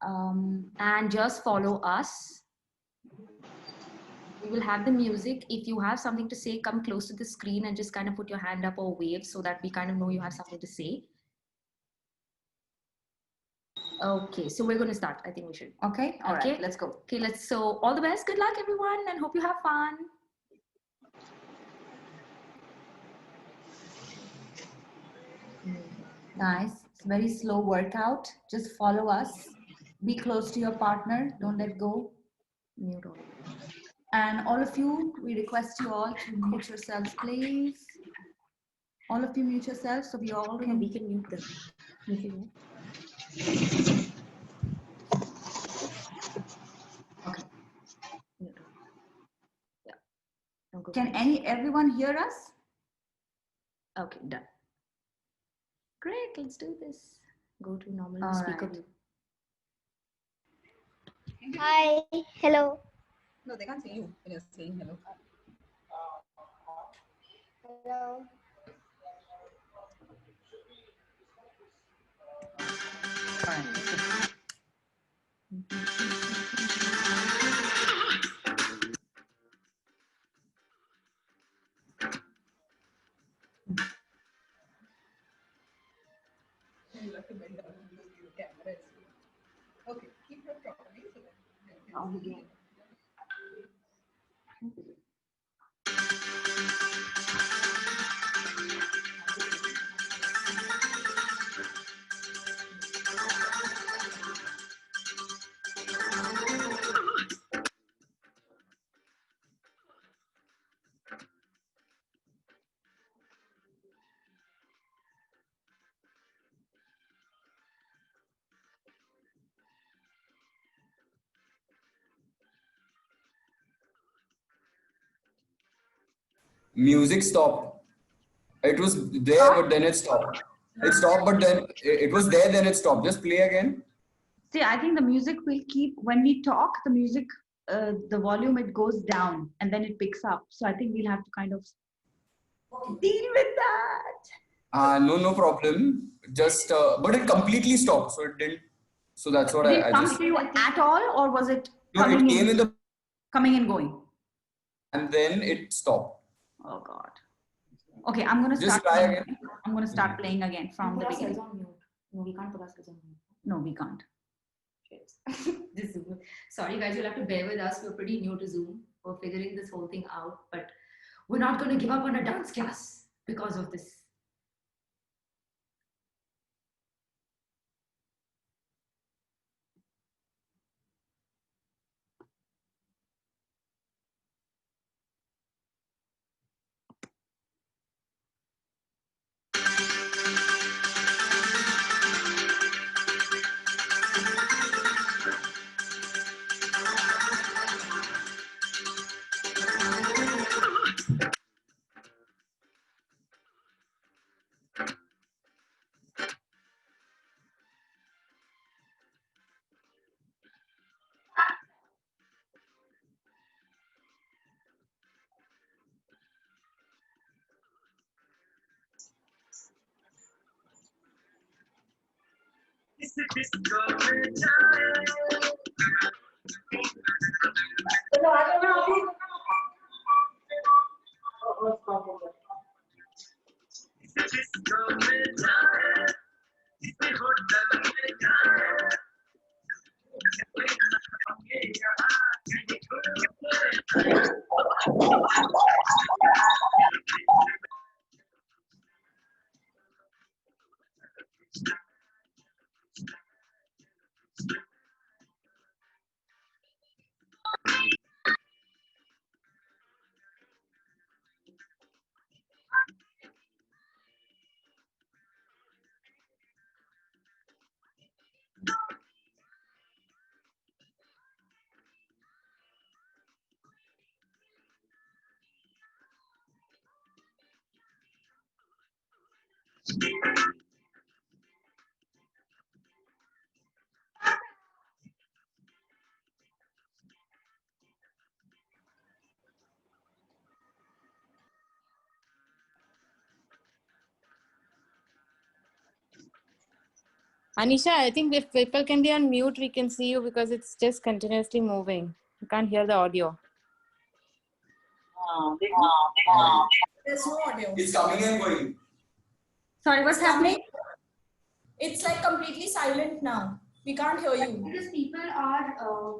And just follow us. We will have the music. If you have something to say, come close to the screen and just kind of put your hand up or wave so that we kind of know you have something to say. Okay, so we're going to start. I think we should. Okay, all right, let's go. Okay, so all the best. Good luck, everyone, and hope you have fun. Nice. It's a very slow workout. Just follow us. Be close to your partner. Don't let go. Mute all. And all of you, we request you all to mute yourselves, please. All of you mute yourselves so we all can. We can mute them. Okay. Mute. Yeah. Don't go Can first. everyone hear us? Okay, done. Great, let's do this. Go to normal All speaker right. view. Hi, hello. No, they can't see you when you're saying hello. Hello. All right. You have to bend down because the camera is. Okay, keep her properly so that. I'll begin. Music stopped. It was there, but then it stopped. It stopped, but then it was there, then it stopped. Just play again. See, I think the music will keep, when we talk, the music, the volume, it goes down and then it picks up. So I think we'll have to kind of deal with that. No problem. Just, but it completely stopped. So it didn't. So that's what Did it I come just. to you at all, or was it No, coming it came in the. coming and going? And then it stopped. Oh God. Okay, I'm gonna Just start. try again. I'm gonna start playing again from the beginning. On mute. No, we can't put ourselves on mute. No, we can't. This Zoom. Sorry, guys, you'll have to bear with us. We're pretty new to Zoom. We're figuring this whole thing out, but we're not going to give up on a dance class because of this. Anisha, I think if people can be on mute, we can see you because it's just continuously moving. You can't hear the audio. There's no audio. It's coming and going. Sorry, what's happening? It's like completely silent now. We can't hear you. Because people are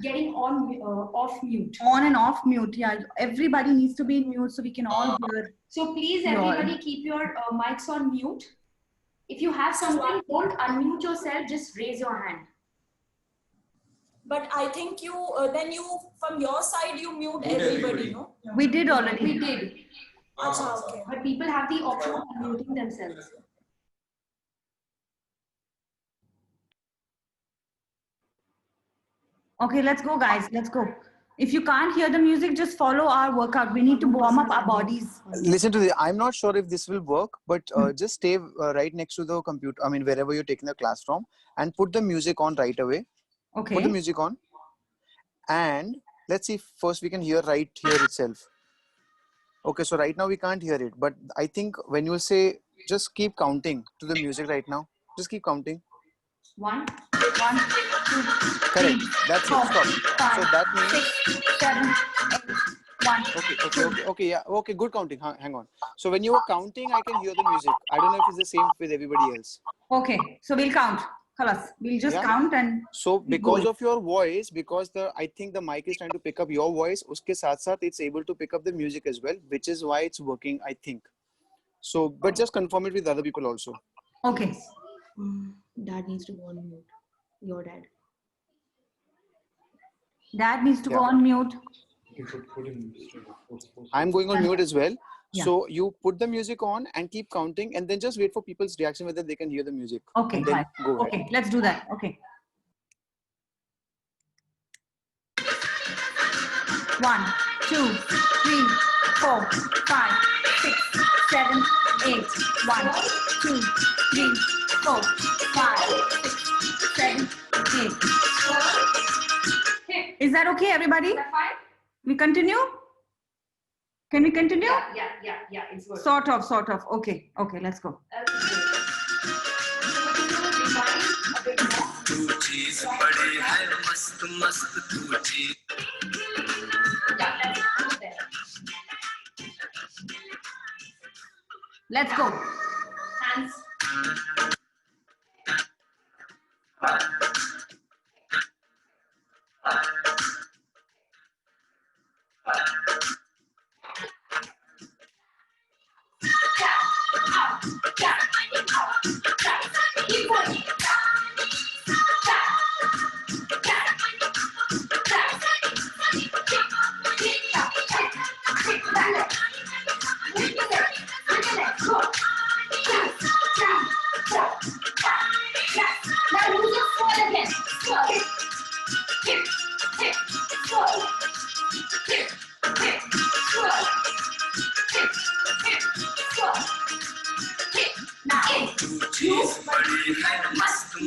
getting on off mute. On and off mute. Yeah, everybody needs to be in mute so we can all hear. So please, You all. everybody, keep your mics on mute. If you have something, don't unmute yourself. Just raise your hand. But I think you, then you, from your side, you mute Mute everybody, everybody. no? We did already. We did, Acha, okay. but people have the option of unmuting themselves. Okay, let's go, guys. Let's go. If you can't hear the music, just follow our workout. We need to warm up our bodies. Listen to this. I'm not sure if this will work, but just stay right next to the computer. I mean, wherever you're taking the class from, and put the music on right away. Put the Okay. music on, and let's see if first we can hear right here itself. Okay, so right now we can't hear it, but I think when you say just keep counting to the music right now, just keep counting. 1, 1, 2, Correct. That's it. 4, Stop. 5, So that means 6, 7, 8, 1. okay, yeah, okay. Good counting. Hang on. So when you were counting, I can hear the music. I don't know if it's the same with everybody else. Okay, so we'll count. Khalas. We'll just Yeah. count and So because going. of your voice, because I think the mic is trying to pick up your voice, uske saath saath it's able to pick up the music as well, which is why it's working, I think. So, but just confirm it with other people also. okay. Dad needs to go on mute. Your dad. Dad needs to go Yeah. on mute. I'm going on mute as well. Yeah. So you put the music on and keep counting, and then just wait for people's reaction whether they can hear the music. Okay, And then fine. go ahead. Okay, let's do that. Okay. 1, 2, 3, 4, 5, 6, 7, 8. 1, 2, 3, 4, 5, 6, 7, 8. Is that okay, everybody? Is that fine? We continue? Can we continue? Yeah, it's good. Sort of. Okay, let's go. That's good. So what you do is rewind a bit more. Yeah, let's go there. Let's go. Hands. Keep going. Now use your foot again. Slow. Hip, hip, slow. Hip, hip, slow. Hip, hip, slow. Hip. Now in. Use. Must.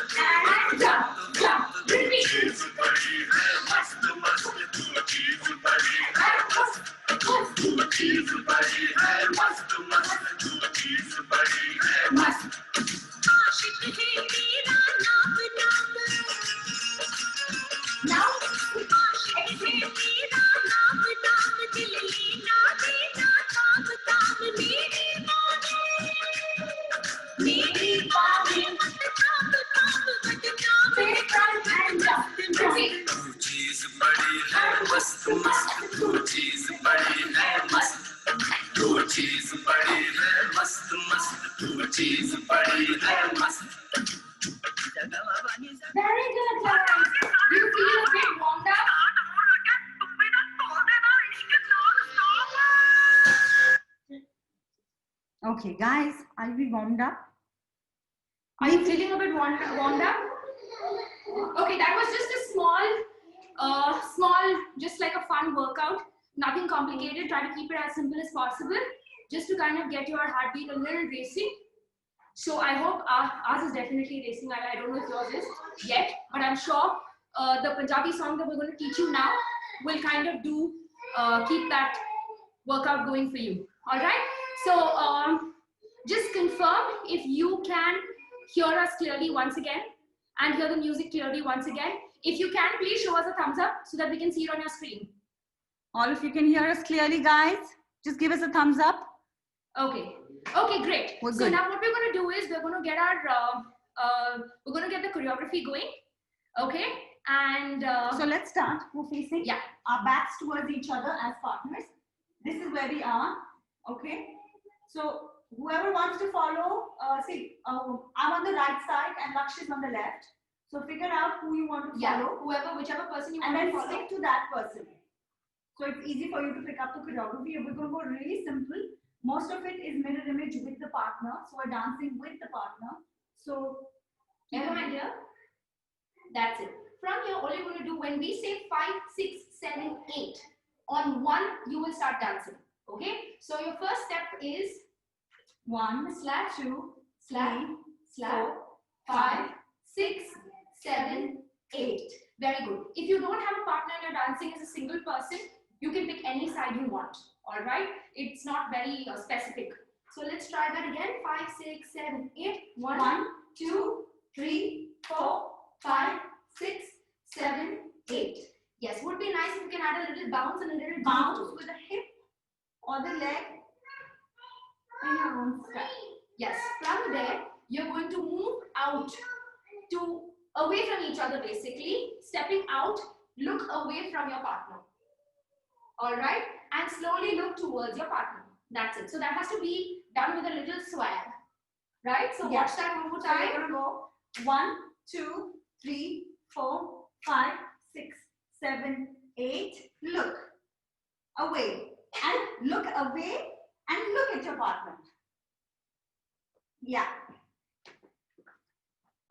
And jump. Repeat. Must. Now, exhale. Knee, palm, face front and jump. Repeat. Very good, guys. You feel a bit warmed up? Okay, guys, are we warmed up? Are you feeling a bit warmed up? Okay, that was just a small, just like a fun workout. Nothing complicated. Try to keep it as simple as possible, just to kind of get your heartbeat a little racing. So I hope ours is definitely racing. I don't know if yours is yet, but I'm sure the Punjabi song that we're going to teach you now will kind of do keep that workout going for you. All right. So just confirm if you can hear us clearly once again and hear the music clearly once again. If you can, please show us a thumbs up so that we can see it on your screen. All of you can hear us clearly, guys. Just give us a thumbs up. Okay. Okay, great. We're So good. now what we're going to do is we're going to get our we're going to get the choreography going. Okay. And So let's start. We're facing yeah. our backs towards each other as partners. This is where we are. Okay. So whoever wants to follow, I'm on the right side and Laksh is on the left. So figure out who you want to Yeah, follow, whichever person you and want then to follow. stick to that person. So it's easy for you to pick up the choreography. We're going to go really simple. Most of it is mirror image with the partner. So we're dancing with the partner. So Keep your hand here. That's it. From here, all you're going to do when we say 5, 6, 7, 8, on 1, you will start dancing. Okay? So your first step is 1, slap, 2, slap, 3, slap, 5, 6, 7, 8. Very good. If you don't have a partner and you're dancing as a single person, you can pick any side you want. All right? It's not very specific. So let's try that again. 5, 6, 7, 8. 1, 2, 3, 4, 5, 6, 7, 8. Yes, would be nice if you can add a little bounce and a little bounce bounce. with the hip or the leg in your own style. Yes, from there, you're going to move out to away from each other basically. Stepping out, look away from your partner. All right? And slowly look towards your partner. That's it. So that has to be done with a little swag. Right? So Yeah. watch that one more So we're time. going to go 1, 2, 3, 4, 5, 6, 7, 8. Look away and look away and look at your partner. Yeah.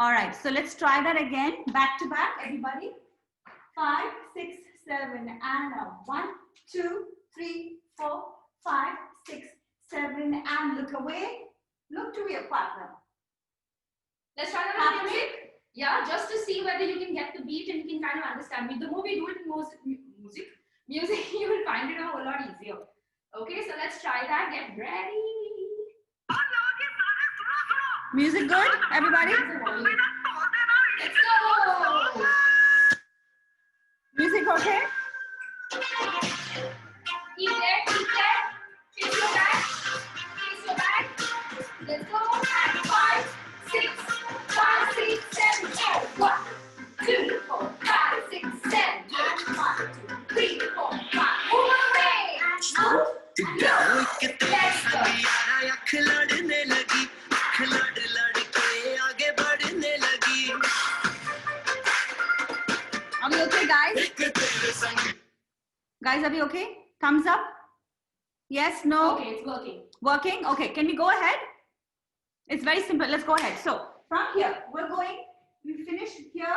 All right. So let's try that again. Back to back, everybody. 5, 6, 7, and 1, 2, 3, 4, 5, 6, 7, and look away. Look to your partner. Let's try that with Happening? music. Yeah, just to see whether you can get the beat and you can kind of understand me. The more we do it in music, you will find it a whole lot easier. Okay, so let's try that. Get ready. Music good, everybody? Let's go. Music okay? Keep there, keep there. Face your back. Face your back. Let's go. And 5, 6, 5, 6, 7, 8. 1, 2, 4, 5, 6, 7, 8. 1, 2, 3, 4, 5. Move away. Move. Let's go. Are we okay, guys? Guys, are we okay? Thumbs up? Yes, no? Okay, it's working. Working? Okay, can we go ahead? It's very simple. Let's go ahead. So, from here, we finish here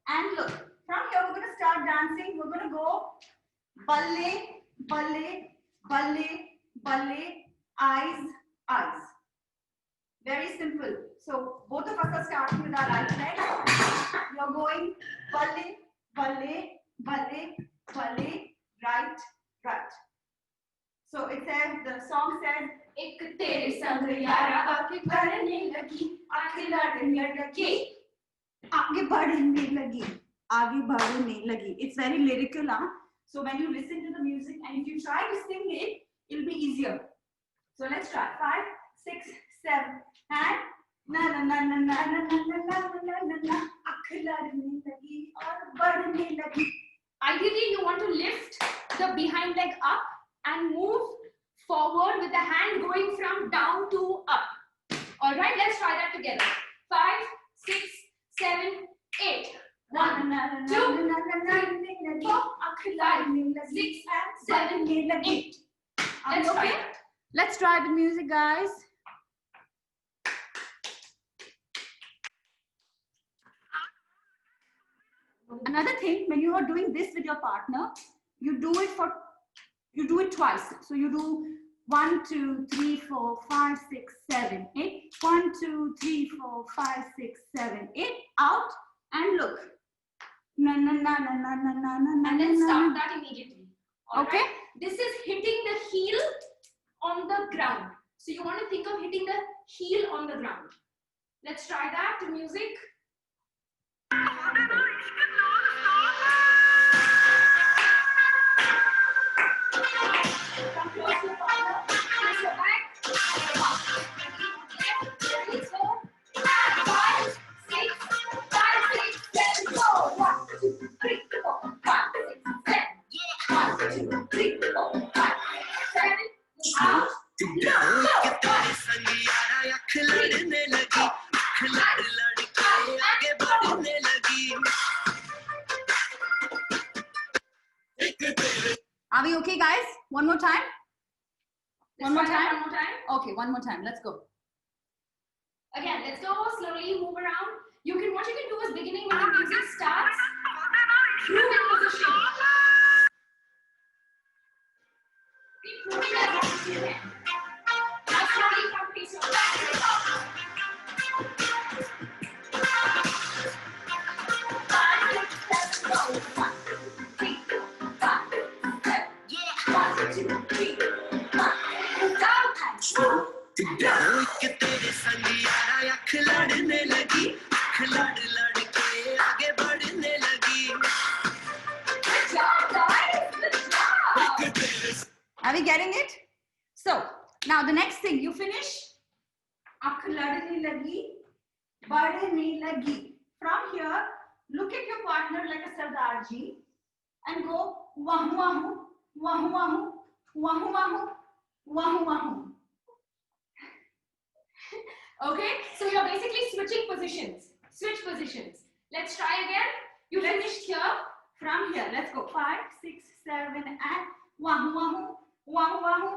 and look. From here, we're going to start dancing. We're going to go balle, balle, balle, balle, eyes, eyes. Very simple. So, both of us are starting with our right leg. You're going balle, balle, balle, balle, right, right. So it says, the song says, एक तेरे संग यारा आके बढ़ने लगी आके लड़ने लगी आगे बढ़ने लगी, आगे बढ़ने लगी. It's very lyrical, huh? So when you listen to the music and if you try to sing it, it'll be easier. So let's try. 5, 6, 7, and na na na na na na na na na na na na. आँख लड़ने लगी और बढ़ने लगी. Ideally, you want to lift the behind leg up and move forward with the hand going from down to up. All right, let's try that together. 5, 6, 7, 8. 1, 2, 3, 4, 5, 6, 7, 8. Let's try it. Let's try the music, guys. Another thing, when you are doing this with your partner, you do it twice. So you do 1, 2, 3, 4, 5, 6, 7, 8. 1, 2, 3, 4, 5, 6, 7, 8. Out and look. Na na na na na na na na. And then na, start na. that immediately. All Okay. right? This is hitting the heel on the ground. So you want to think of hitting the heel on the ground. Let's try that to music. Come close to your partner. Place your back. Ready, go. 5, 6, 5, 6, 7, go. 1, 2, 3, 4, 5, 6, 7. 1, 2, 3, 4, 5, 7. Out. Are we okay, guys? One more time? One more time? One more time. Okay, one more time. Let's go. Again, let's go slowly, move around. What you can do is beginning when the music starts, move in position. Keep moving as much as you can. Now slowly come face your back. 5, 6, 7, go. 1, 2, 3, 4, 5, 7. 1, 2, 3, 4, 5. Down and move. Good job, guys. Good job. Are we getting it? So, now the next thing, you finish. Akh ladne lagi, badne lagi. From here, look at your partner like a Sardarji and go wahu wahu, wahu wahu, wahu wahu, wahu wahu. Okay, so you're basically switching positions. Switch positions. Let's try again. You finished here. From here, let's go. 5, 6, 7, and wahu wahu, wahu wahu,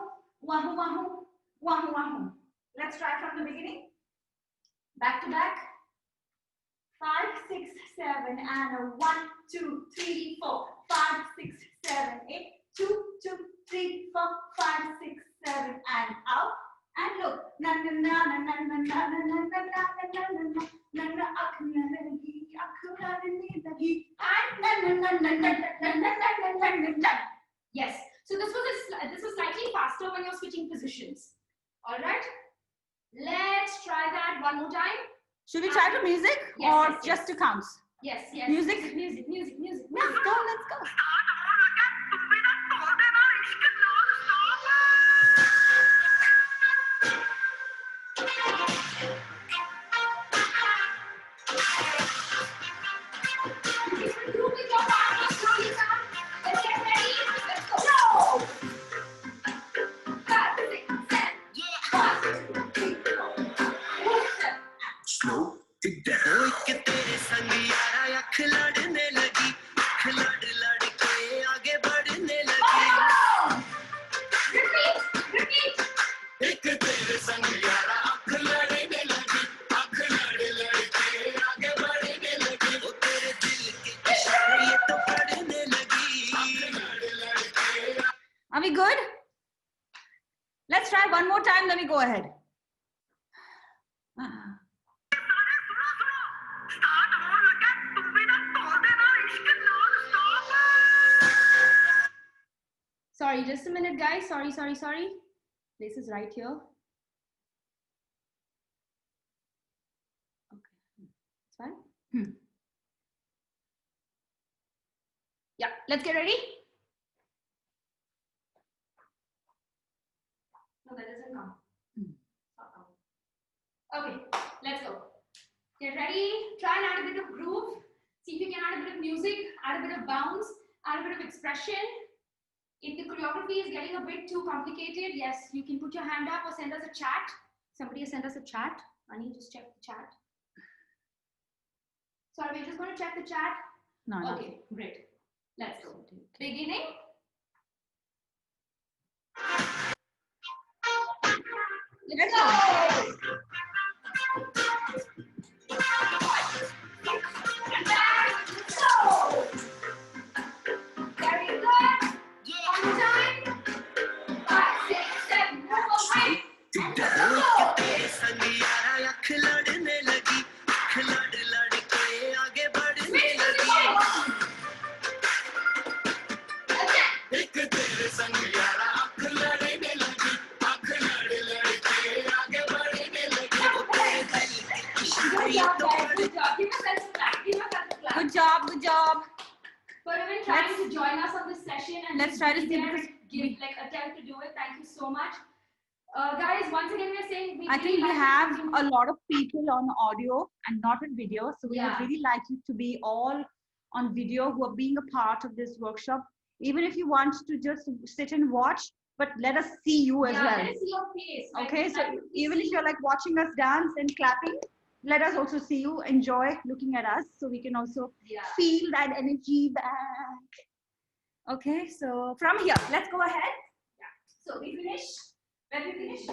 wahu wahu, wahu wahu. Let's try from the beginning. Back to back. 5, 6, 7, and a 1, 2, 3, 4, 5, 6, 7, 8. 2, 2, 3, 4, 5, 6, 7, and out. And look. Na na na na na na na na na na na na na na akh lagi, akh lagi, and na na na na na na na na na na. Yes. So this was slightly faster when you're switching positions. All right. Let's try that one more time. Should we try to music Yes, or yes, just to counts? Yes. Yes. Music? Music. Let's go, let's go. Group with your partner, slowly come. Let's get ready. Let's go. 5, 6, 7. 1, 2, 3, 4. Move them. Slow it down. Oh! Repeat. Are we good? Let's try one more time, then we go ahead. Sorry, just a minute, guys. Sorry. This is right here. Okay, it's fine. Yeah, let's get ready. No, that doesn't count. Okay, let's go. Get ready. Try and add a bit of groove. See if you can add a bit of music, add a bit of bounce, add a bit of expression. If the choreography is getting a bit too complicated, yes, you can put your hand up or send us a chat. Somebody has sent us a chat. Ani, just check the chat. Sorry, we're just going to check the chat. No. Okay, great. Let's go. Beginning. Let's go. And back. Go. join us on this session and Let's just try to be see there, because give like attempt to do it. Thank you so much. Guys, once again, we're saying we I think we like have you. a lot of people on audio and not on video. So we Yeah. would really like you to be all on video who are being a part of this workshop. Even if you want to just sit and watch, but let us see you as well. Let us see your face. Like, Okay, so like, we even if see you're like watching us dance and clapping, let us also see you, enjoy looking at us so we can also Yeah. feel that energy back. Okay, so from here, let's go ahead. So we finish. When we finish,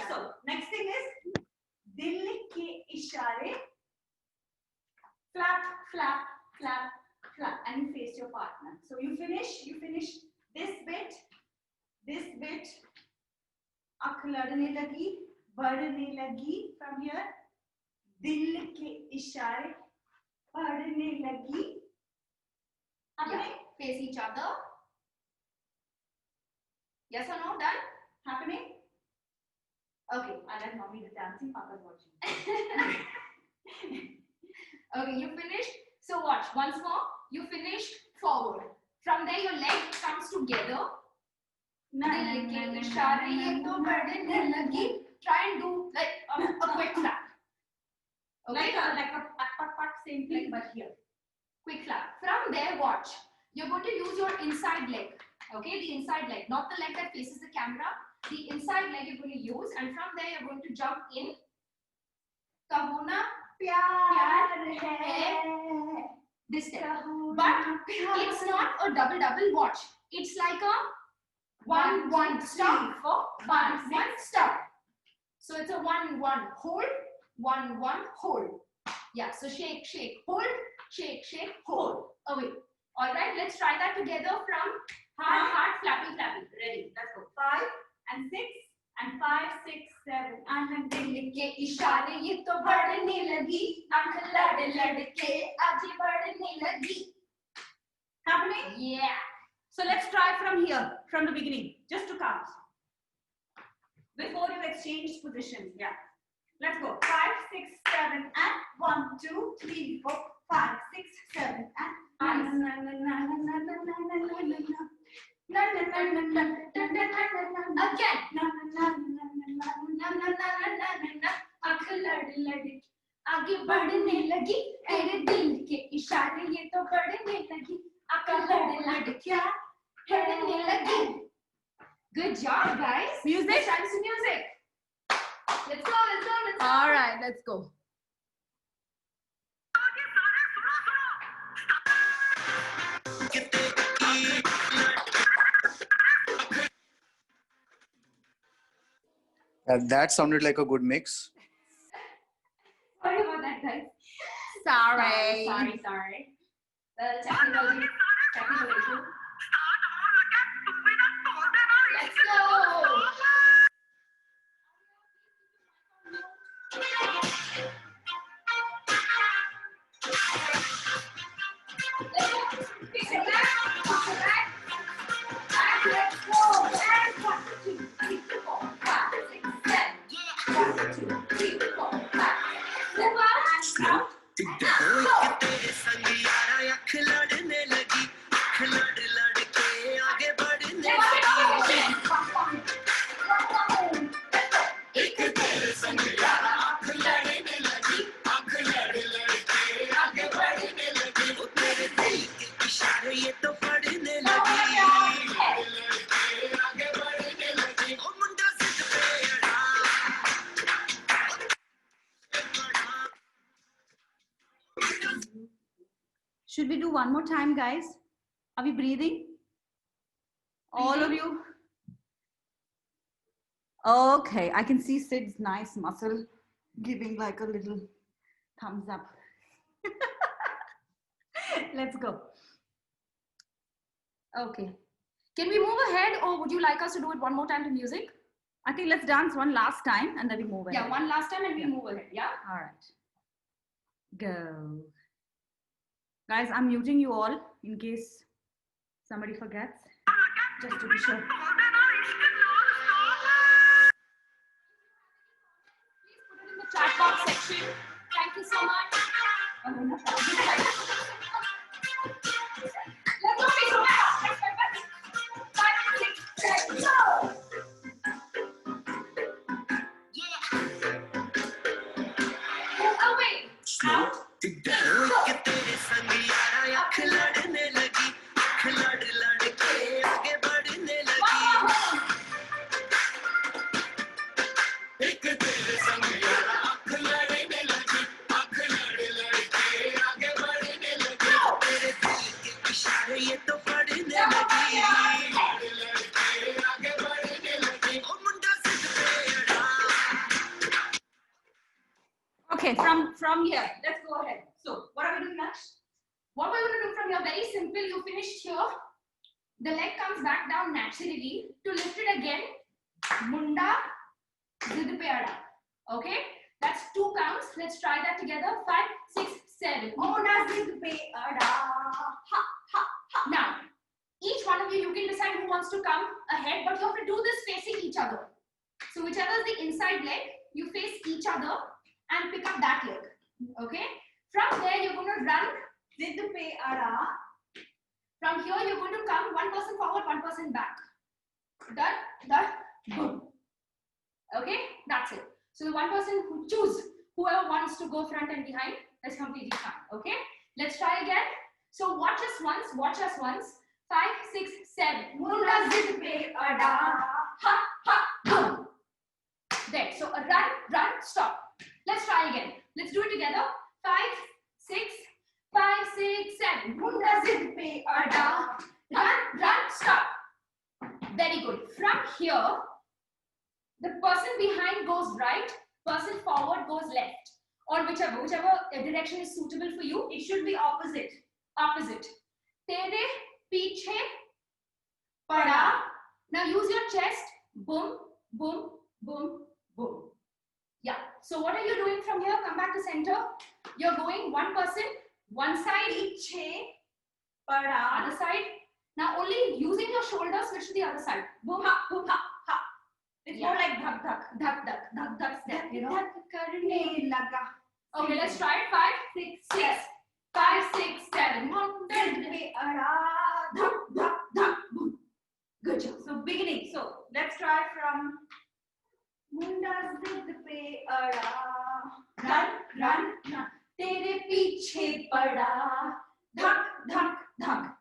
so next thing is Dil ke ishare. Flap, flap, flap, flap, and you face your partner. So you finish this bit, आँख लड़ने लगी, बढ़ने लगी from here. दिल के इशारे बढ़ने लगी. Happening? Face each other. Yes or no? Done? Happening? Okay, I let mommy do dancing. Papa's watching. Okay, you finished. So watch once more. You finished forward. From there, your leg comes together. दिल के इशारे ये तो बढ़ने लगी. Try and do like a quick clap. Okay? Like a pat, same thing, but here. Quick clap. From there, watch. You're going to use your inside leg. Okay, the inside leg, not the leg that faces the camera. The inside leg you're going to use, and from there you're going to jump in. Kaho na pyar hai. This step. But it's not a double watch. It's like a one stop for one stop. So it's a one hold, one hold. Yeah. So shake, hold, shake, hold. Away. All right. Let's try that together from heart, flapping. Ready? Let's go. 5 and 6 and 5, 6, 7. And दिल के इशारे ये तो बढ़ने लगी. आँख लड़ के आगे बढ़ने लगी. Happening? Yeah. So let's try from here, from the beginning, just to count. Before you exchange positions, yeah. Let's go. 5, 6, 7, and 1, 2, 3, 4, 5, 6, 7, and Again. आँख लड़ के आगे बढ़ने लगी. तेरे दिल के इशारे ये तो बढ़ने लगी. आँख लड़ के बढ़ने लगी. Good job, guys. Music? Let's try some music. Let's go. all right, let's go. That sounded like a good mix. Sorry about that, guys. Sorry. Sorry. The technical issue. Let's go. Should we do one more time, guys? Are we breathing? All of you? Okay, I can see Sid's nice muscle giving like a little thumbs up. Let's go. Okay. Can we move ahead, or would you like us to do it one more time to music? I think let's dance one last time and then we move ahead. Yeah, one last time and we move ahead. Yeah. All right. Go. Guys, I'm muting you all in case somebody forgets, just to be sure. Please put it in the chat box section. Thank you so much. Let's go, Okay, from here, let's go ahead. So, what are we doing next? What we're going to do from here, very simple. You finished here. The leg comes back down naturally. To lift it again, munda, zid pe ada. Okay, that's 2 counts. Let's try that together. 5, 6, 7. Munda, zid pe ada. Ha, ha, ha. Now, each one of you can decide who wants to come ahead, but you have to do this facing each other. So, whichever is the inside leg, you face each other and pick up that leg. Okay, from there, you're going to run. Zid pe ada. From here, you're going to come 1 person forward, 1 person back. That, boom. Okay, that's it. So the 1 person who choose, whoever wants to go front and behind, that's completely fine. Okay, let's try again. So watch us once, 5, 6, 7. Munda zid pe ada. Ha, ha, boom. There. So a run, stop. Let's try again. Let's do it together. 5, 6, 7. Munda zid pe ada. Run, stop. Very good. From here, the person behind goes right, person forward goes left, or whichever direction is suitable for you. It should be opposite. Tere piche pada. Now use your chest. Boom, boom, boom, boom. Yeah. So what are you doing from here? Come back to center. You're going 1 person, one side, piche pada, other side. Now only using your shoulders, switch to the other side. Boom, ha, boom, ha, ha. It's more like dhak, dhak step, you know. Okay, let's try it. 5, 6, 7. Good job. So beginning. So let's try from Munda zid pe ada. Run. Tere piche pada. Dhak.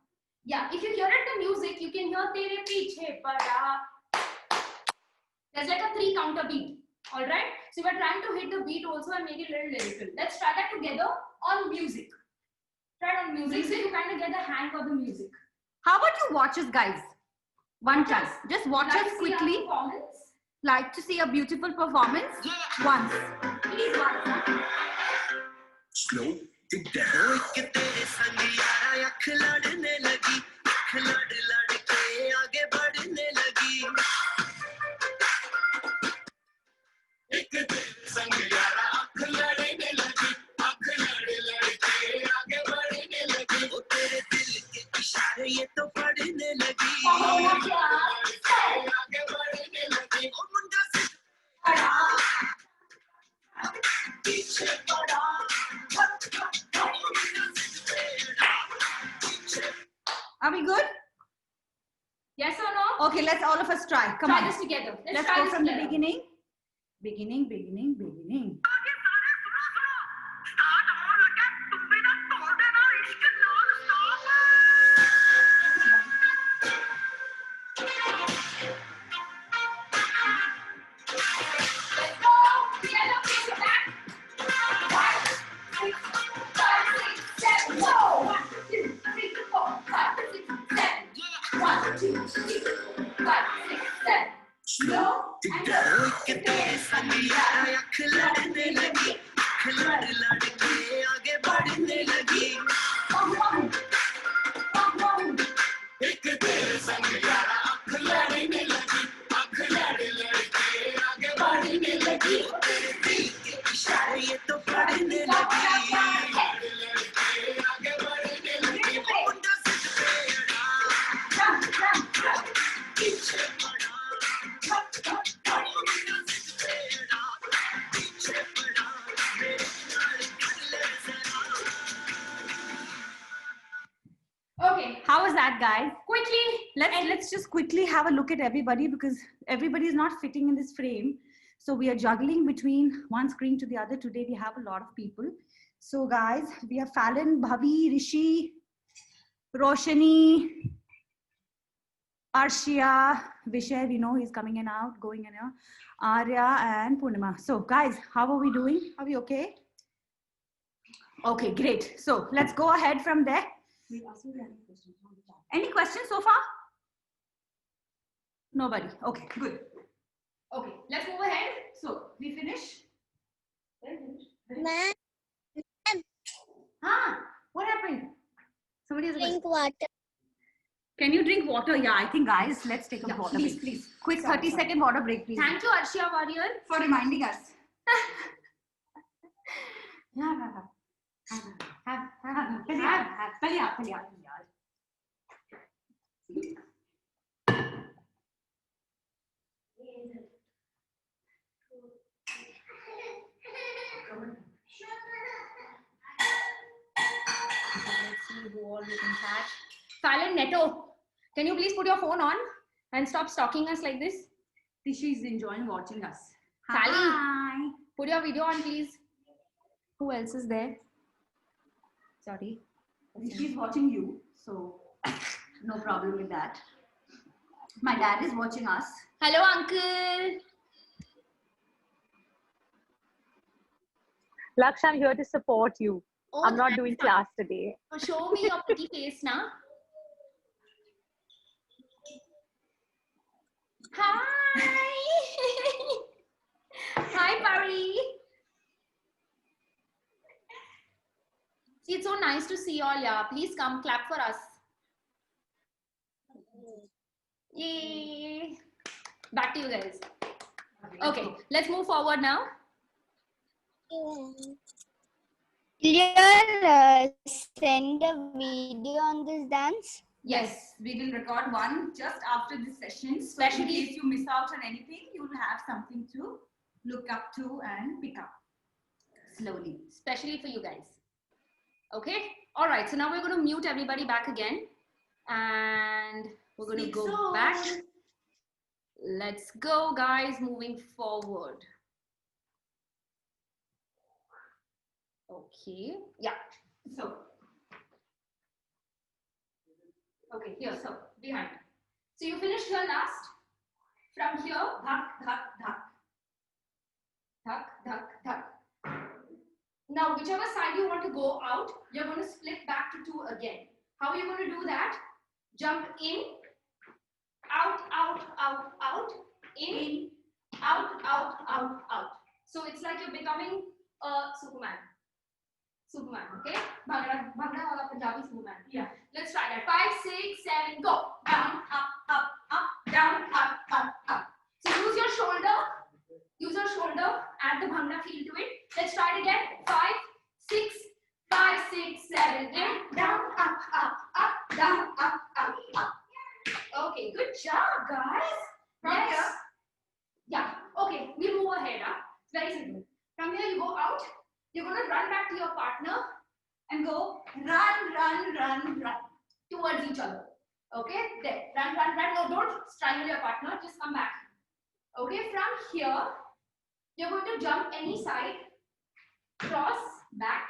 Yeah, if you hear it the music, you can hear tere piche pada. There's like a 3 counter beat. Alright? So we're trying to hit the beat also and make it a little lyrical. Let's try that together on music. Try it on music so you kind of get the hang of the music. How about you watch us, guys? One time. Just watch Like us to see our quickly. performance? Like to see a beautiful performance? Once. Please once. Huh? Slow it down. Are we good? Yes or no? Okay, let's all of us try. Come Try on. this together. Let's try go this from the together. beginning. Beginning. Let's go. Together, face it back. 5, 6, 7. Go. 1, 2, 3, 4, 5, 6, 7. 1, 2, 3, 4, 5, 6, 7. Slow and go. Okay, How was that, guys? quickly. Let's just quickly have a look at everybody because everybody is not fitting in this frame. So we are juggling between one screen to the other. Today we have a lot of people. So guys, we have Fallon, Bhavi, Rishi, Roshani, Arshia, Vishay, we know he's coming in out, going in out, Arya and Purnima. So guys, how are we doing? Are we okay? Okay, great. So let's go ahead from there. Any questions so far? Nobody. Okay, good. Okay, let's move ahead. So we finish. Ma'am, What happened? Somebody has a question. drink water. Can you drink water? Yeah, I think, guys, let's take a Yeah, water please, break. please. Quick Sorry, 30-second water break, please. Thank you, Arshia Warrior. For reminding us. Let's see who all we can catch. Silent Neto, can you please put your phone on and stop stalking us like this? Tishy is enjoying watching us. Sally. Hi. Put your video on, please. Who else is there? Sorry. Tishy is watching you, so no problem with that. My dad is watching us. Hello, Uncle. Laksh, I'm here to support you. Oh, I'm not that's doing fine. class today. Show me your pretty face now. Hi. Hi, Pari. See, it's so nice to see you all. Yeah, please come clap for us. Yay. Back to you guys. Okay, let's move forward now. Will you send a video on this dance? Yes, we will record one just after this session. So in Especially- case you miss out on anything, you will have something to look up to and pick up slowly. Especially for you guys. Okay? All right, so now we're going to mute everybody back again. And we're going to Speak go soon. back. Let's go, guys, moving forward. Okay, yeah. So, okay, here, so behind. So you finished here last. From here, dhak, dhak, dhak. Dhak, dhak, dhak. Now, whichever side you want to go out, you're going to split back to two again. How are you going to do that? Jump in, out, out, out, out, in, out, out, out, out. So it's like you're becoming a Superman. Superman, okay? Bhangra wala Punjabi Superman. Yeah. Let's try that. 5, 6, 7, go. Down, up, up, up, down, up, up, up. So use your shoulder. Use your shoulder. Add the Bhangra feel to it. Let's try it again. 5, 6, 5, 6, 7, 8. Down, up, up, up, down, up, up, up. Okay, good job, guys. From here. Yeah. Okay, we move ahead. It's very simple. From here, you go out. You're going to run back to your partner and go run, run, run, run towards each other. Okay? There. Run, run, run. No, don't strangle your partner. Just come back. Okay? From here, you're going to jump any side. Cross, back.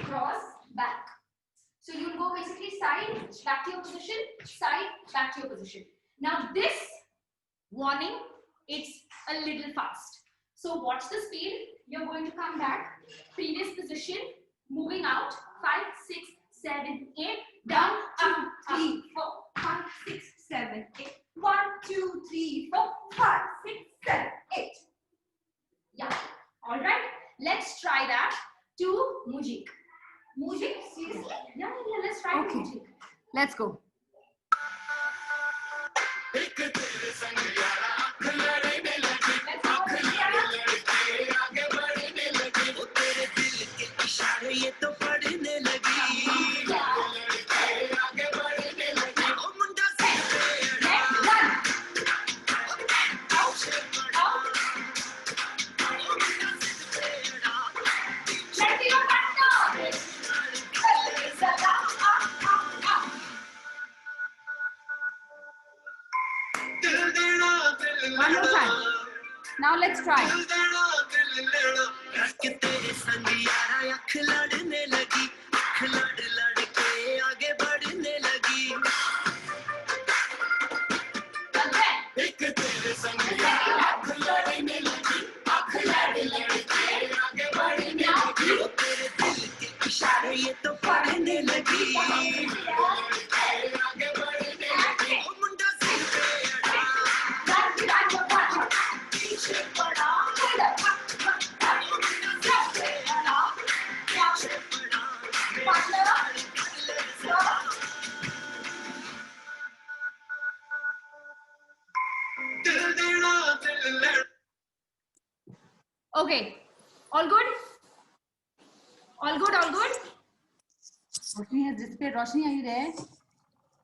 Cross, back. So you'll go basically side, back to your position, side, back to your position. Now this warning, it's a little fast. So watch the speed. You're going to come back, previous position, moving out, 5, 6, 7, 8, down, 2, 3, 4, 5, 6, 7, 8, 1, 2, 3, 4, 5, 6, 7, 8. Yeah, all right. Let's try that to Mujik. Mujik, seriously? Yeah, let's try it to Mujik. Let's go. One more time. Now let's try. Okay. All good? All good, all good? Roshni has disappeared. Roshni, are you there?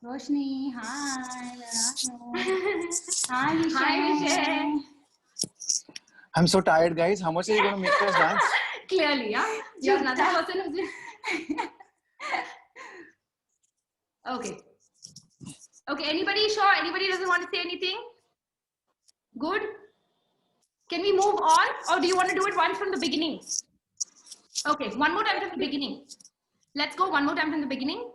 Roshni, hi. Where are you? Hi, Vishay. Hi, Vishay. I'm so tired, guys. How much are you going to make us dance? Clearly, yeah? You're another person who's... Okay. Okay, anybody sure? Anybody doesn't want to say anything? Good? Can we move on? Or do you want to do it once from the beginning? Okay, one more time from the beginning. Let's go one more time from the beginning.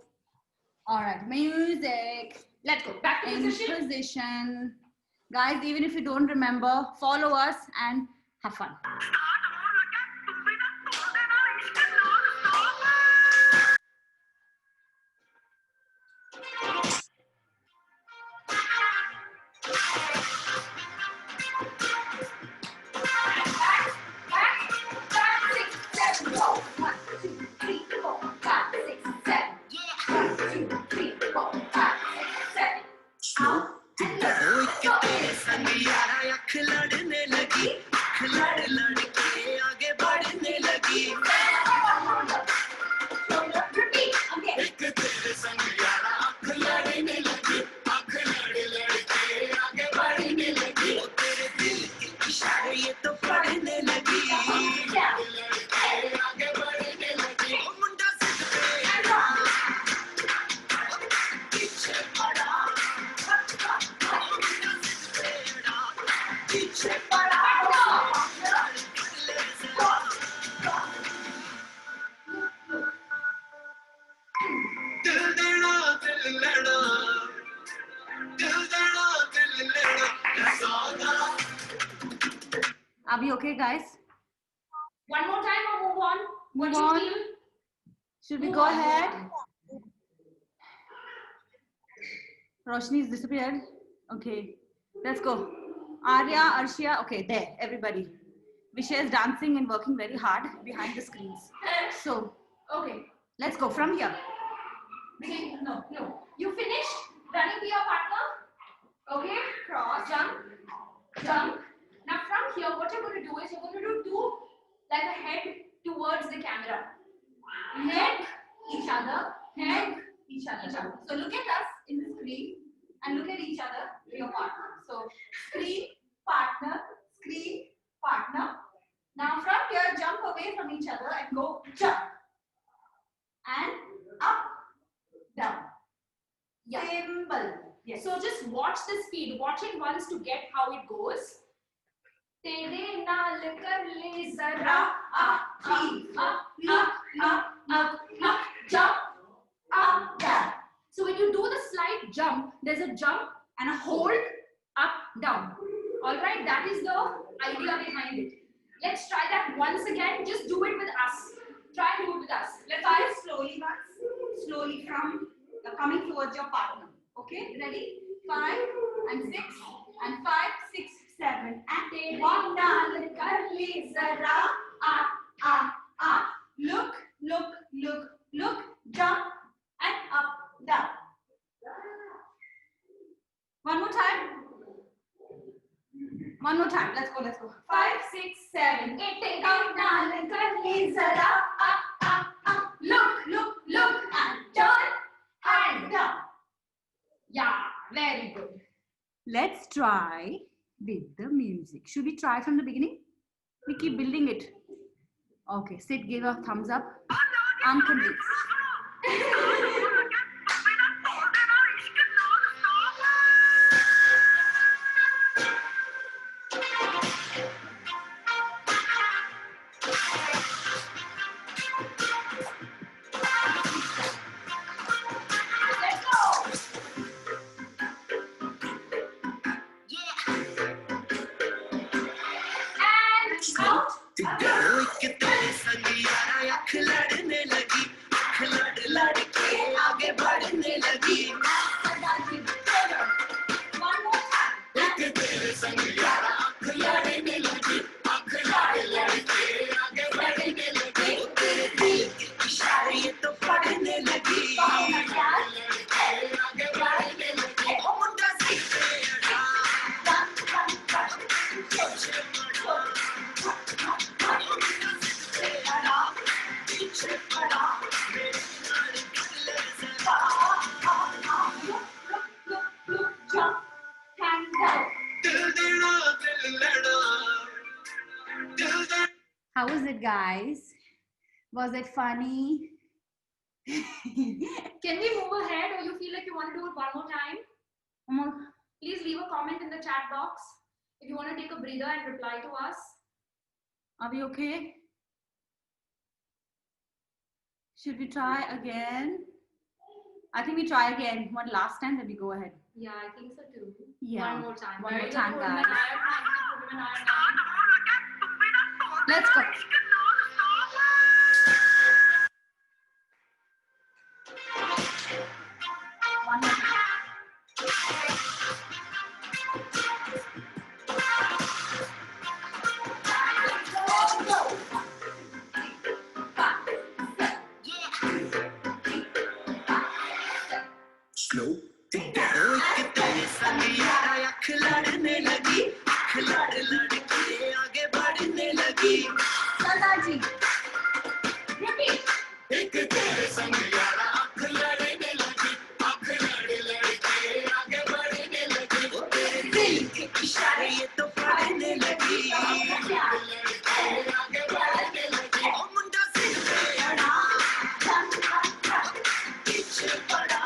All right, music. Let's go. Back to In position. position. Guys, even if you don't remember, follow us and have fun. Are we okay, guys? One more time or move on? What Move do you on. feel? Should we Move go on. ahead? Roshni's disappeared. Okay, let's go. Arya, Arshia, okay, there, everybody. Vishay is dancing and working very hard behind the screens. So, Okay. let's go from here. No. You finished running to your partner. Okay. Cross, jump. Now from here, what you're going to do is you're going to do two, like a head towards the camera. Head, each other. Head, each other. So look at us in the screen and look at each other, your partner. So screen, partner. Now from here, jump away from each other and go jump. And up, down. Yeah. Simple. Yes. So just watch the speed. Watch it once to get how it goes. तेरे नाल कर ले जरा up, jump, up, down. So when you do the slight jump, there's a jump and a hold, up, down. All right, that is the idea behind it. Let's try that once again. Just do it with us. Try and do it with us. Let's Five do it. slowly, once. Slowly from coming towards your partner. Okay, ready? 5 and 6 and 5, 6, 7 and 8. One naal kar le zara up. Look, jump and up, down. One more time. Let's go. 5, 6, 7, 8. Take naal kar le zara up. Look and turn and down. Yeah, very good. Let's try with the music. Should we try from the beginning? We keep building it. Okay, Sid gave a thumbs up. I'm convinced. दिल देना दिल लेना दिल देना How was it, guys? Was it funny? Can we move ahead, or you feel like you want to do it one more time? Please leave a comment in the chat box if you want to take a breather and reply to us. Are we okay? Should we try again? I think we try again. One last time, then we go ahead. Yeah, I think so too. Yeah. One more time. One Very more good, time, Purnima guys. Nair. Thank you, Purnima Nair. Let's go. One more time. slow it down एक तेरे संग यारा अख लड़ने लगी अख लड़ लड़ के आगे बढ़ने लगी Sardaji. Repeat. एक तेरे संग यारा अख लड़ने लगी अख लड़ लड़ के आगे बढ़ने लगी वो तेरे दिल के इशारे ये तो पढ़ने लगी आगे बढ़ने लगी ओ मुंडा सिर पे अड़ा पीछे पड़ा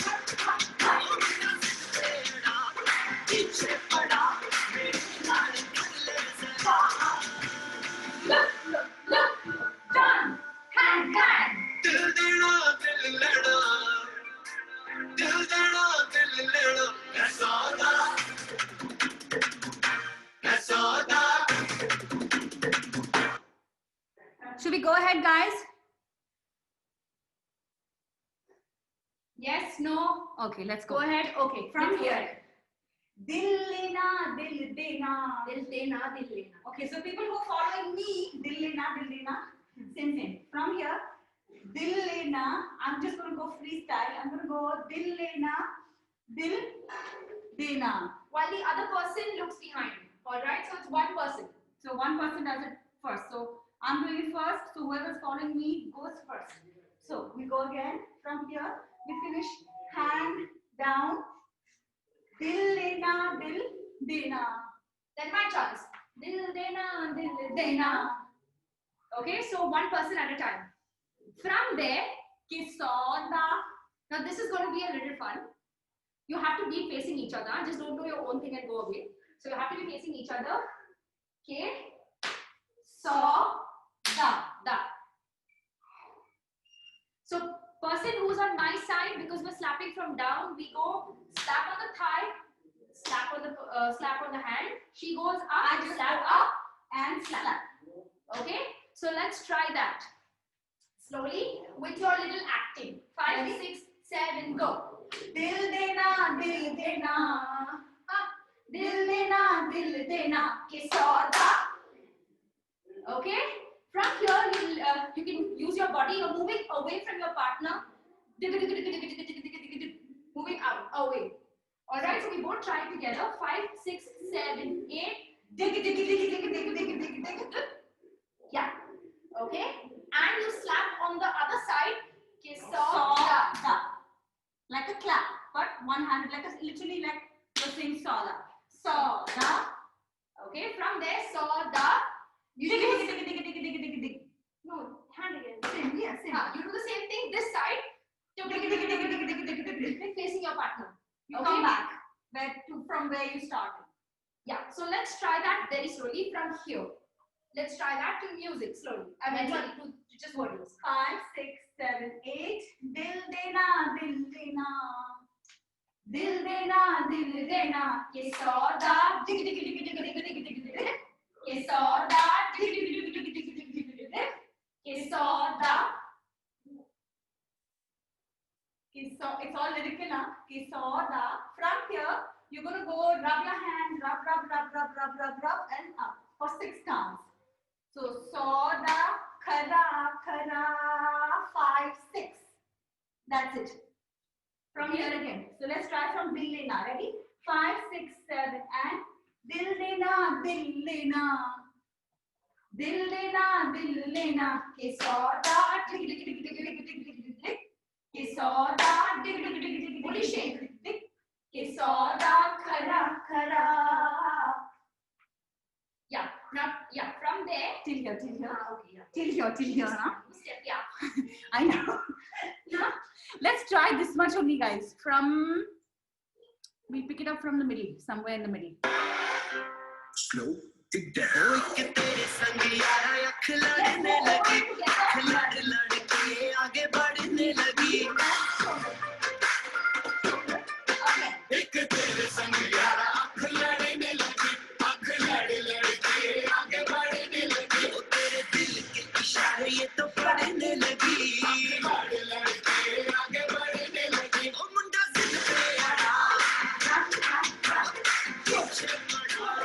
ओ मुंडा सिर पे अड़ा पीछे पड़ा मेरी लाल निकले से Look. Done. Hand. दिल देना दिल लेना दिल देना दिल लेना ऐसा सौदा Should we go ahead, guys? Yes, no. Okay, let's Go go. ahead. Okay, from Let's go here. ahead. Dil lena, dil dena. Dil dena, dil dena. Okay, so people who are following me, dil lena, same. From here, dil lena, I'm just going to go freestyle. I'm going to go dil lena, dil dena. While the other person looks behind. All right. So it's one person. So one person does it first. So I'm doing it first. So whoever's following me goes first. So we go again from here. We finish hand down. Dil lena, dil dena. Then my chance. Dil dena, dil dena. Okay. So one person at a time. From there, Kisoda. now this is going to be a little fun. You have to be facing each other. Just don't do your own thing and go away. So you have to be facing each other. Okay. Saw da. So person who's on my side, because we're slapping from down, we go slap on the thigh, slap on the hand. She goes up, I just slap go up. And slap. Okay. So let's try that. Slowly with your little acting. 5, 6, 7, go. Dil dena, dil dena. Dil dena, dil dena. Kisoda. Okay. From here, you can use your body. You're moving away from your partner. Moving out, away. All right. So we both try it together. 5, 6, 7, 8. Yeah. Okay. And you slap on the other side. Kisoda. Soda. Like a clap, but one hand, literally like you're saying soda. Soda. Okay. From there, soda. You use, no, hand again. Same, yeah, same. You do the same thing this side. Facing your partner. You Okay. come back from where you started. Yeah. So let's try that very slowly from here. Let's try that to music slowly. I mean, sorry, to just words. 5, 6, 7, 8. Dil dena, dil dena. Dil dena, dil dena. Kisoda. Kisoda. Kisoda. It's all lyrical, huh? Kisoda. From here, you're gonna go rub your hands, rub, and up for 6 counts. So soda, khara, 5, 6. That's it. From here again. So let's try from dil lena. Ready? 5, 6, 7, and dil lena, dil lena. Dil lena, dil lena. Kisoda. Kisoda. Booty shake. Kisoda, khara, khara. Yeah, not yeah. From there Till here, till here. okay, yeah. Till here, huh? Step, yeah. I know. Yeah. Let's try this much only, guys. We pick it up from the middle, somewhere in the middle. Slow it down. कि तेरे संग यारा अख लड़ने लगी, अख लड़ लड़ के आगे बढ़ने लगी. एक तेरे संग यारा अख लड़ने लगी, अख लड़ लड़ के आगे बढ़ने लगी. ओ तेरे दिल के इशारे ये तो पढ़ने लगी, लड़ लड़ के आगे बढ़ने लगी. ओ मुंडा जिद पे अड़ा, पीछे पड़ा.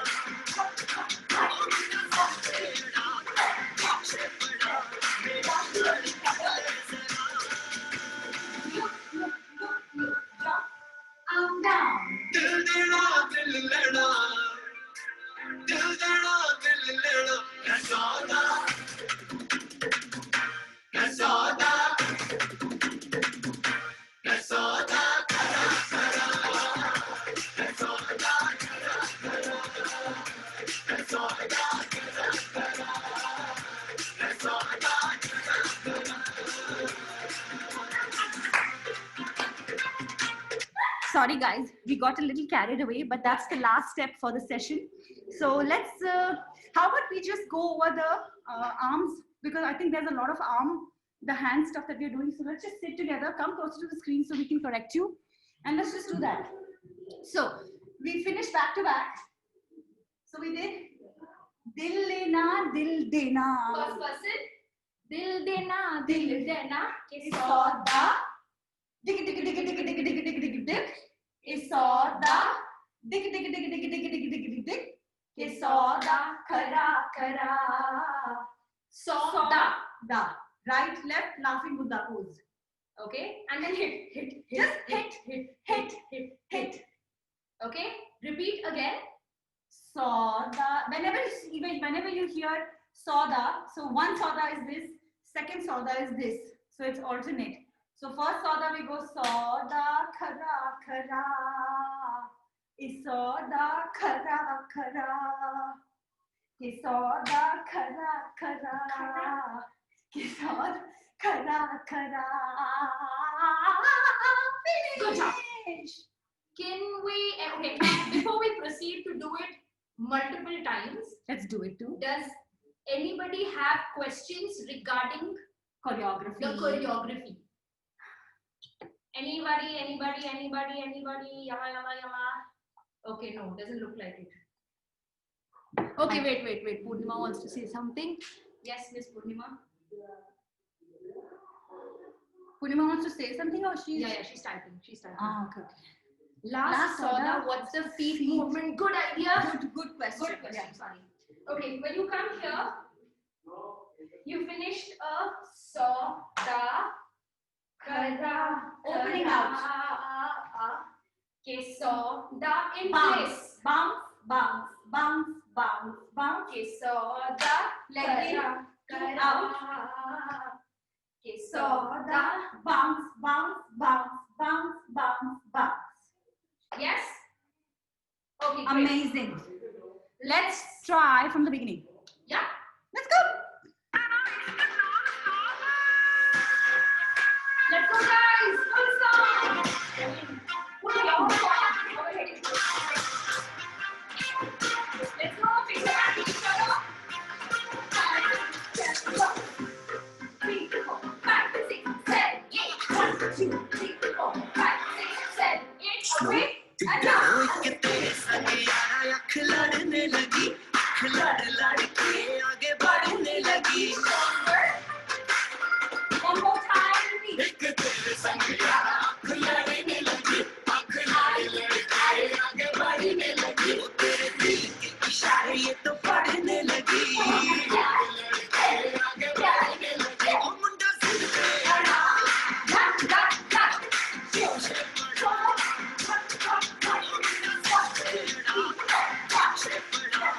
I'm down. दिल देना दिल लेना, दिल देना दिल लेना. मैं सौदा, मैं सौदा, मैं सौदा करा करा. मैं सौदा करा करा, मैं सौदा करा करा, मैं सौदा करा करा. Sorry, guys, we got a little carried away, but that's the last step for the session. So let's, how about we just go over the arms, because I think there's a lot of the hand stuff that we're doing. So let's just sit together, come closer to the screen so we can correct you. And let's just do that. So we finished back to back. So we did Dil Lena, Dil Dena. First person. Dil dena, dil dena. Ke sauda. Dig, dig, dig, dig, dig, dig, dig, dig, dig, dig. Ke sauda. Dig, dig, dig, dig, dig, dig, dig, dig, dig. Ke sauda. Khara, khara. Sauda. Da. Right, left, laughing Buddha pose. Okay, and then hit. Just hit. Okay, repeat again. Sauda. Whenever you hear sauda, so one sauda is this, second sauda is this. So it's alternate. So first sauda we go sauda khara khara. Isoda khara khara. Isoda khara khara. Isoda khara khara. Good job. Finish. Can we, okay, before we proceed to do it multiple times, Let's do it too. does anybody have questions regarding Choreography. the choreography? Anybody? Yama. Okay, no, doesn't look like it. Okay, wait. Purnima wants to say something. Yes, Miss Purnima. Purnima wants to say something, or she's... Yeah, she's typing. Ah, okay. Last sauda, what's the feet movement? Good idea. Good question. Good question, sorry. Okay, when you come here, you finished a sauda, khara, Opening out. Okay, sauda in Bounce, place. bounce. Okay, sauda, Leg in, khara, out. Okay, Sauda, sauda. bounce. Yes? Okay, great. Amazing. Let's try from the beginning. Yeah? Let's go. Let's go, guys! Full song! Put your own song. Go ahead. Let's go, fix it each other. 3, 4, 5, 6, 7, 8. 1, 2, 3, 4, 5, 6, 7, 8. Okay? And now. कि तेरे संग यारा अख लड़ने लगी, अख लड़ लड़ के आगे बढ़ने लगी. One more time, repeat. एक तेरे संग यारा अख लड़ने लगी, अख लड़ लड़ के आगे बढ़ने लगी. ओ तेरे दिल के इशारे ये तो पढ़ने लगी, लड़ लड़ के आगे बढ़ने लगी. ओ मुंडा जिद पे अड़ा, पीछे पड़ा. ओ मुंडा जिद पे अड़ा, पीछे पड़ा.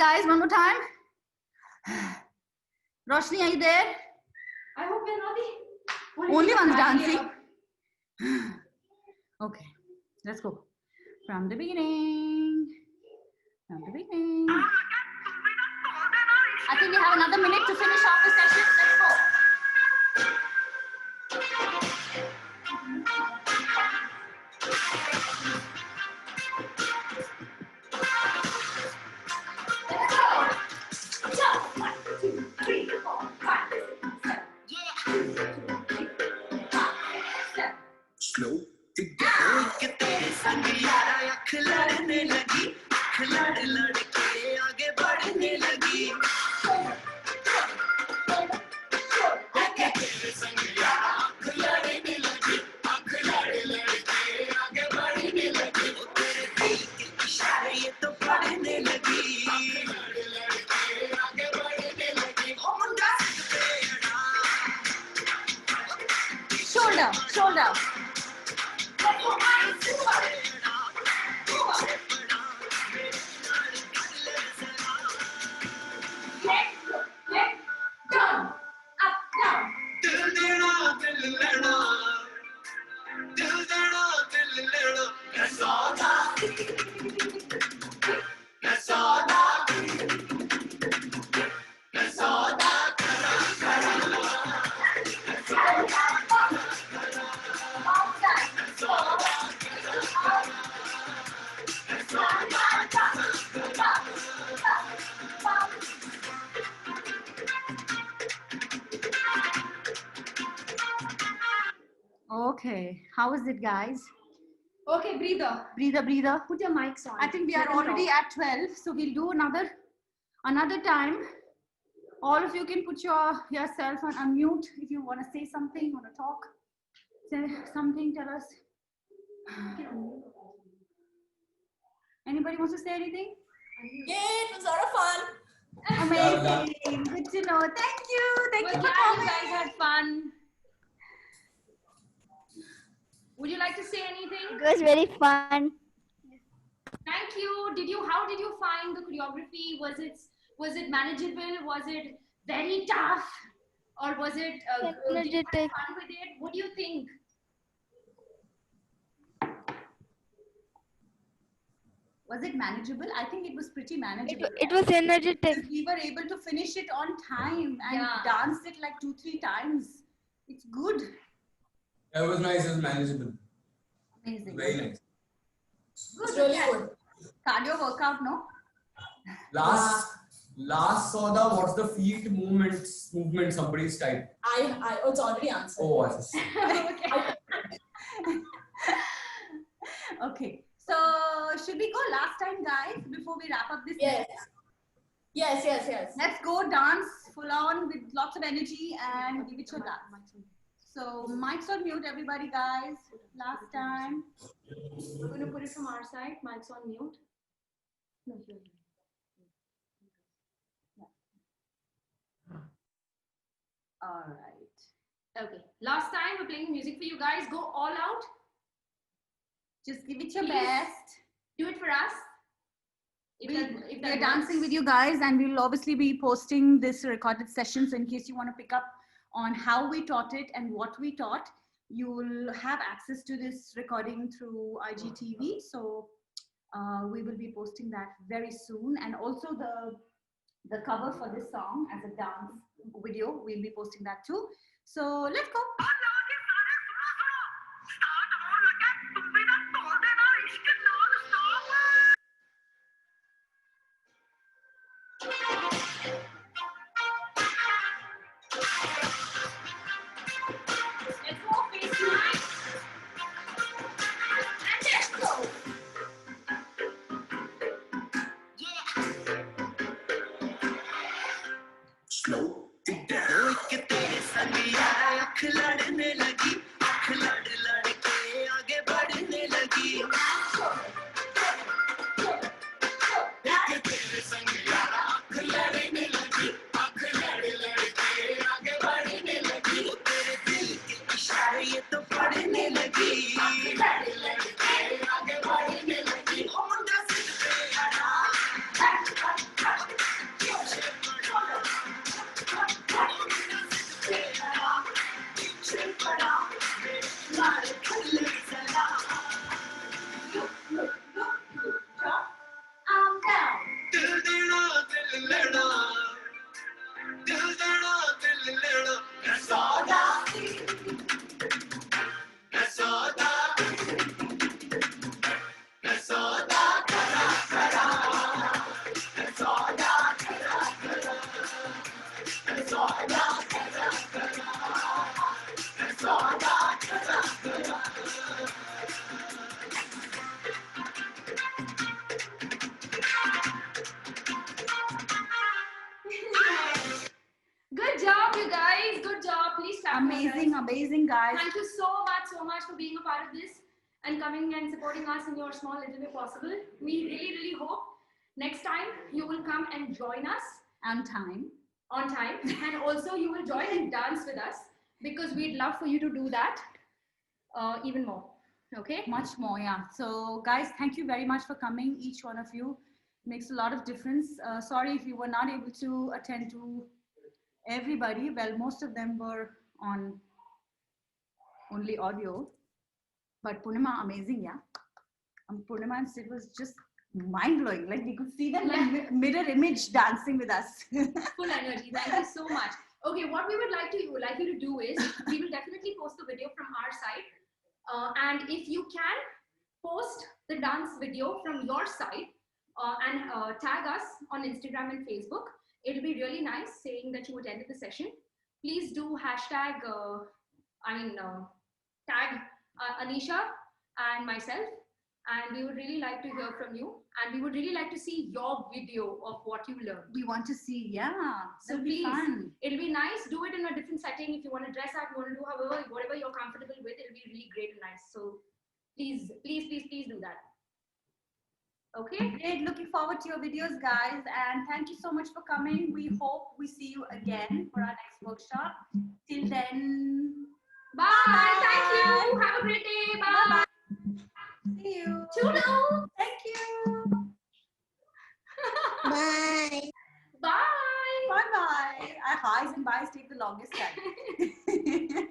guys, one more time. Roshni, are you there? I hope we're not the Only one's idea. dancing. Okay, let's go. From the beginning. From the beginning. I think we have another minute to finish off the session. Let's go. Slow together के तेरे संग यारा अख लड़ने लगी अख लड़ लड़ के आगे बढ़ने लगी के तेरे संग यारा अख लड़ने लगी अख लड़ लड़ के आगे बढ़ने लगी ओ तेरे दिल के इशारे ये तो पढ़ने लगी लड़ लड़ के आगे बढ़ने लगी ओ मुंडा Shoulder, shoulder. Okay, how is it, guys? Okay, breather. Breather, breather. Put your mics on. I think we Let are them already talk. at 12, so we'll do another time. All of you can put yourself on unmute if you want to say something, want to talk. Say something, tell us. Anybody wants to say anything? Yay, it was a lot of fun. Amazing. Good to know. Thank you. Thank We're you for glad you coming. guys had fun. Would you like to say anything? It was very fun. Thank you. How did you find the choreography? Was it manageable? Was it very tough? Or was it did you have Energetic. fun with it? What do you think? Was it manageable? I think it was pretty manageable. It was energetic. We were able to finish it on time and Yeah. danced it like 2-3 times. It's good. It was nice. It was manageable. Amazing. Very nice. Good. It's really yeah. good. Cardio workout, no? Last saw the what's the feet movement somebody's type. It's already answered. Oh, I see. Okay. So should we go last time, guys, before we wrap up this? Yes. Yes. Let's go dance full on with lots of energy and give it your dance. So mics on mute, everybody, guys. Last time. We're going to put it from our side. Mic's on mute. No, here. All right. Okay. Last time we're playing music for you guys. Go all out. Just give it your Please. best. Do it for us. We're dancing with you guys, and we'll obviously be posting this recorded session. So in case you want to pick up on how we taught it and what we taught, you will have access to this recording through IGTV. So we will be posting that very soon. And also the cover for this song as a dance video, we'll be posting that too. So let's go. Let's go face to line. And let's go. Slow it down. के तेरे संग यारा अख लड़ guys. Good job. Please clap. for us, Amazing, guys. amazing, guys. Thank you so much for being a part of this and coming and supporting us in your small little way possible. We really, really hope next time you will come and join us On time. on time, and also you will join and dance with us because we'd love for you to do that even more. Okay. Much more, yeah. So, guys, thank you very much for coming, each one of you. Makes a lot of difference. Sorry if you were not able to attend to everybody. Well, most of them were on only audio. But Purnima, amazing, yeah. Purnima and Sid was just mind-blowing. Like, we could see them like mirror image dancing with us. Full energy. Thank you so much. Okay, what we would like you to do is we will definitely post the video from our side. And if you can post the dance video from your side and tag us on Instagram and Facebook, it'll be really nice saying that you attended the session. Please do hashtag, tag Anisha and myself, and we would really like to hear from you, and we would really like to see your video of what you learned. We want to see, yeah. So It'll be please, fun. it'll be nice. Do it in a different setting. If you want to dress up, you want to do whatever you're comfortable with, it'll be really great and nice. So please do that. Okay. Great. Looking forward to your videos, guys. And thank you so much for coming. We hope we see you again for our next workshop. Till then, Bye. Thank you. Have a great day. Bye. see you. Toodle. Thank you. Bye. Bye. Bye bye. Our highs and byes take the longest time.